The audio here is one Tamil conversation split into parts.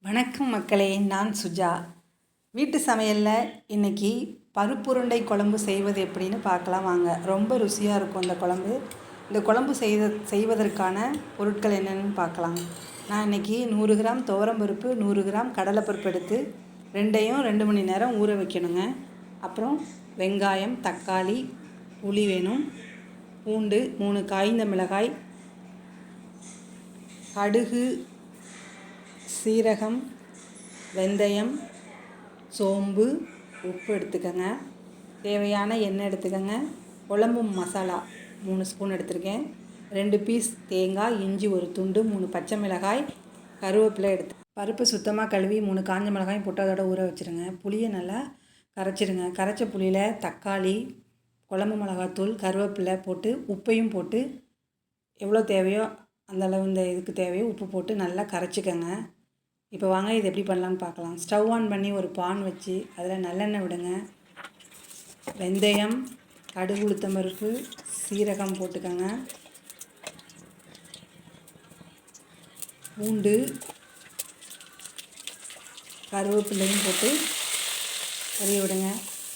வணக்கம் மக்களே, நான் சுஜா. வீட்டு சமையலில் இன்றைக்கி பருப்புருண்டை குழம்பு செய்வது எப்படின்னு பார்க்கலாம் வாங்க. ரொம்ப ருசியாக இருக்கும் இந்த குழம்பு. இந்த குழம்பு செய்வதற்கான பொருட்கள் என்னென்னு பார்க்கலாம். நான் இன்றைக்கி 100 கிராம் துவரம்பருப்பு, 100 கிராம் கடலைப்பருப்பு எடுத்து ரெண்டையும் 2 மணி நேரம் ஊற வைக்கணுங்க. அப்புறம் வெங்காயம், தக்காளி, புளி வேணும், பூண்டு, 3 காய்ந்த மிளகாய், கடுகு, சீரகம், வெந்தயம், சோம்பு, உப்பு எடுத்துக்கோங்க. தேவையான எண்ணெய் எடுத்துக்கோங்க. குழம்பு மசாலா 3 ஸ்பூன் எடுத்துருக்கேன். 2 பீஸ் தேங்காய், இஞ்சி ஒரு துண்டு, 3 பச்சை மிளகாய், கருவேப்பிலை எடுத்து பருப்பு சுத்தமாக கழுவி 3 காஞ்ச மிளகாயும் போட்டு அதோட ஊற வச்சுருங்க. புளியை நல்லா கரைச்சிடுங்க. கரைச்ச புளியில் தக்காளி, குழம்பு மிளகாத்தூள், கருவேப்பிலை போட்டு உப்பையும் போட்டு எவ்வளோ தேவையோ அந்தளவு இந்த இதுக்கு தேவையோ உப்பு போட்டு நல்லா கரைச்சிக்கோங்க. இப்போ வாங்க இது எப்படி பண்ணலான்னு பார்க்கலாம். ஸ்டவ் ஆன் பண்ணி ஒரு பான் வச்சு அதில் நல்லெண்ணெய் விடுங்க. வெந்தயம், கடுகு, உளுத்தம்பருப்பு, சீரகம் போட்டுக்கோங்க. பூண்டு, கருவேப்பிலையும் போட்டு கறிய விடுங்க.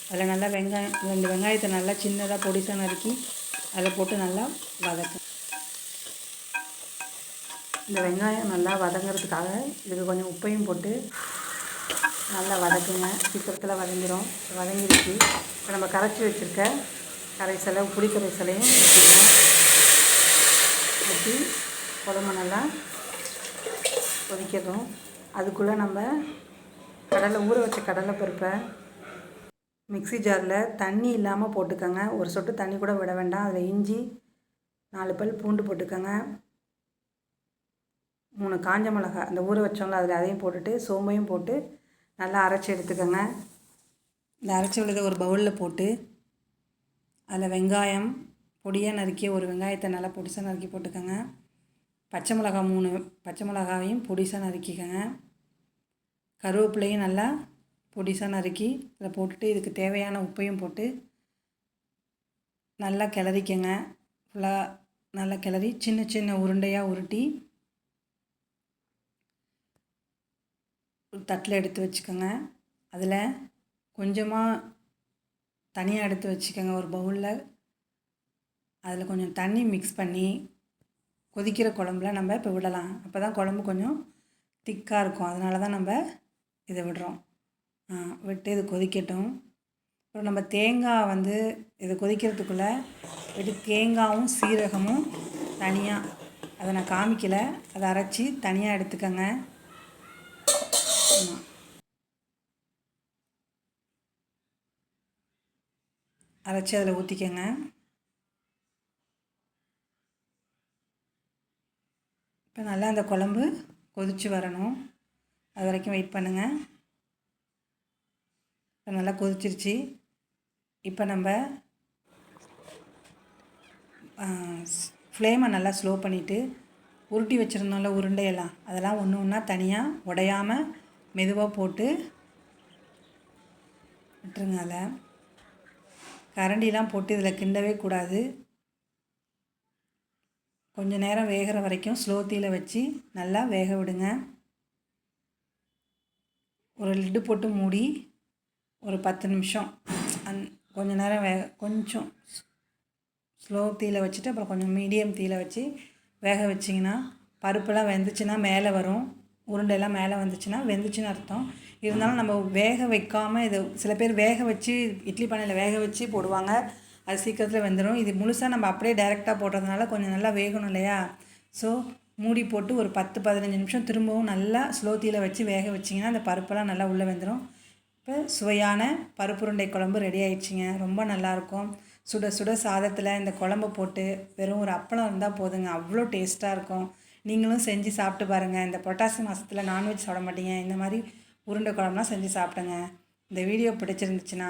அதில் நல்லா வெங்காயம் 2 வெங்காயத்தை நல்லா சின்னதாக பொடிசாக நறுக்கி அதில் போட்டு நல்லா வதக்கு. இந்த வெங்காயம் நல்லா வதங்கிறதுக்காக இதுக்கு கொஞ்சம் உப்பையும் போட்டு நல்லா வதக்குங்க. சீக்கிரத்தில் வதங்கிடும். வதங்கிடுச்சு. இப்போ நம்ம கரைச்சி வச்சுருக்க கரைசலை, புளி கரைசலையும் ஊற்றி குழம்பு நல்லா கொதிக்கணும். அதுக்குள்ளே நம்ம ஊற வச்ச கடலைப்பருப்பை மிக்ஸி ஜாரில் தண்ணி இல்லாமல் போட்டுக்கோங்க. ஒரு சொட்டு தண்ணி கூட விட வேண்டாம். அதில் இஞ்சி 4 பல் பூண்டு போட்டுக்கோங்க. 3 காஞ்ச மிளகாய் அந்த ஊற வச்சோம்ல அதில் அதையும் போட்டுட்டு சோம்பையும் போட்டு நல்லா அரைச்சி எடுத்துக்கோங்க. இந்த அரைச்சி உள்ளதை ஒரு பவுலில் போட்டு அதில் வெங்காயம் பொடியாக நறுக்கிய ஒரு வெங்காயத்தை நல்லா பொடிசாக நறுக்கி போட்டுக்கோங்க. பச்சை மிளகாய் 3 பச்சை மிளகாவையும் பொடிசாக நறுக்கிக்கோங்க. கருவேப்பிலையும் நல்லா பொடிசாக நறுக்கி அதில் போட்டுட்டு இதுக்கு தேவையான உப்பையும் போட்டு நல்லா கிளறிக்கங்க. ஃபுல்லாக நல்லா கிளறி சின்ன சின்ன உருண்டையாக உருட்டி தட்டில் எடுத்து வச்சுக்கோங்க. அதில் கொஞ்சமாக தனியாக எடுத்து வச்சுக்கோங்க ஒரு பவுலில். அதில் கொஞ்சம் தண்ணி மிக்ஸ் பண்ணி கொதிக்கிற குழம்புல நம்ம இப்போ விடலாம். அப்போ தான் குழம்பு கொஞ்சம் திக்காக இருக்கும். அதனால தான் நம்ம இதை விடுறோம். விட்டு இது கொதிக்கட்டும். அப்புறம் நம்ம தேங்காய் இது கொதிக்கிறதுக்குள்ளே விட்டு தேங்காயும் சீரகமும் தனியாக அதை நான் காமிக்கலை, அதை அரைச்சி தனியாக எடுத்துக்கோங்க. அரைச்சி அதில் ஊற்றிக்கங்க. இப்போ நல்லா அந்த குழம்பு கொதித்து வரணும். அது வரைக்கும் வெயிட் பண்ணுங்கள். இப்போ நல்லா கொதிச்சிருச்சு. இப்போ நம்ம ஃப்ளேமை நல்லா ஸ்லோ பண்ணிவிட்டு உருட்டி வச்சுருந்தோம்ல உருண்டையெல்லாம் அதெல்லாம் ஒன்று ஒன்றா தனியாக உடையாமல் மெதுவாக போட்டு விட்டுருங்க. அதில் கரண்டிலாம் போட்டு இதில் கிண்டவே கூடாது. கொஞ்சம் நேரம் வேகிற வரைக்கும் ஸ்லோ தீயில் வச்சு நல்லா வேக விடுங்க. ஒரு லிட்டு போட்டு மூடி ஒரு 10 நிமிஷம் கொஞ்சம் நேரம் கொஞ்சம் ஸ்லோ தீயில் வச்சுட்டு அப்புறம் கொஞ்சம் மீடியம் தீயில் வச்சு வேக வச்சிங்கன்னா பருப்பெல்லாம் வெந்துச்சுன்னா மேலே வரும். உருண்டையெல்லாம் மேலே வந்துச்சுன்னா வெந்துச்சுன்னு அர்த்தம். இருந்தாலும் நம்ம வேக வைக்காமல் இது சில பேர் வேக வச்சு இட்லி பானையில் வேக வச்சு போடுவாங்க. அது சீக்கிரத்தில் வெந்துடும். இது முழுசாக நம்ம அப்படியே டைரெக்டாக போடுறதுனால கொஞ்சம் நல்லா வேகணும் இல்லையா? ஸோ மூடி போட்டு ஒரு 10-15 நிமிஷம் திரும்பவும் நல்லா ஸ்லோ தீயில் வச்சு வேக வச்சிங்கன்னா அந்த பருப்பெல்லாம் நல்லா உள்ளே வெந்துடும். இப்போ சுவையான பருப்புருண்டை குழம்பு ரெடி ஆயிடுச்சுங்க. ரொம்ப நல்லாயிருக்கும். சுட சுட சாதத்தில் இந்த குழம்பு போட்டு வெறும் ஒரு அப்பளம் இருந்தால் போதுங்க, அவ்வளோ டேஸ்ட்டாக இருக்கும். நீங்களும் செஞ்சு சாப்பிட்டு பாருங்கள். இந்த புரட்டாசி மாதத்தில் நான்வெஜ் சாப்பிட மாட்டீங்க, இந்த மாதிரி உருண்டை குழம்புலாம் செஞ்சு சாப்பிடுங்க. இந்த வீடியோ பிடிச்சிருந்துச்சுன்னா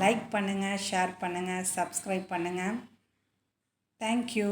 லைக் பண்ணுங்கள், ஷேர் பண்ணுங்கள், சப்ஸ்கிரைப் பண்ணுங்கள். தேங்க்யூ.